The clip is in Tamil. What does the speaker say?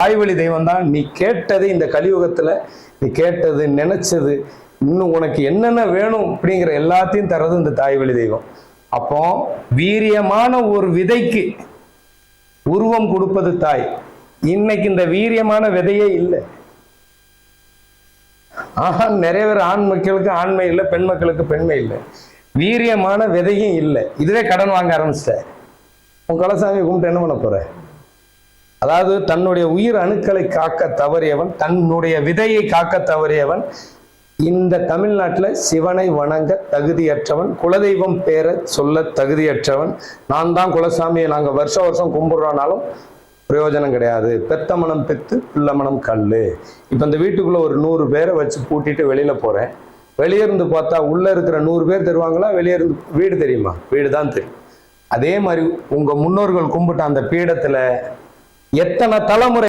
தாய்வழி தெய்வம் தான். நீ கேட்டது இந்த கலியுகத்துல, நீ கேட்டது நினைச்சது இன்னும் உனக்கு என்னென்ன வேணும் அப்படிங்கிற எல்லாத்தையும் தர்றது இந்த தாய்வழி தெய்வம். அப்போ வீரியமான ஒரு விதைக்கு உருவம் கொடுப்பது தாய். இன்னைக்கு இந்த வீரியமான விதையே இல்லை. நிறைய பேர் ஆண் மக்களுக்கு ஆண்மை இல்லை, பெண் மக்களுக்கு பெண்மை இல்லை, வீரியமான விதையும் இல்லை. இதுவே கடன் வாங்க ஆரம்பிச்சிட்ட. உன் குலசாமி கும்பிட்டு என்ன பண்ண போற? அதாவது தன்னுடைய உயிர் அணுக்களை காக்க தவறியவன், தன்னுடைய விதையை காக்க தவறியவன் இந்த தமிழ்நாட்டில் சிவனை வணங்க தகுதியற்றவன், குலதெய்வம் பேரை சொல்ல தகுதியற்றவன். நான் தான் குலசாமியை நாங்கள் வருஷம் வருஷம் கும்பிடுறோனாலும் பிரயோஜனம் கிடையாது. பெத்த மனம் பெத்து பிள்ளை மனம் கல்லு. இப்போ இந்த வீட்டுக்குள்ள ஒரு 100 பேரை வச்சு பூட்டிட்டு வெளியில போறேன். வெளியே இருந்து பார்த்தா உள்ள இருக்கிற 100 பேர் தருவாங்களா? வெளியே இருந்து வீடு தெரியுமா? வீடு தான் தெரியும். அதே மாதிரி உங்க முன்னோர்கள் கும்பிட்ட அந்த பீடத்துல எத்தனை தலைமுறை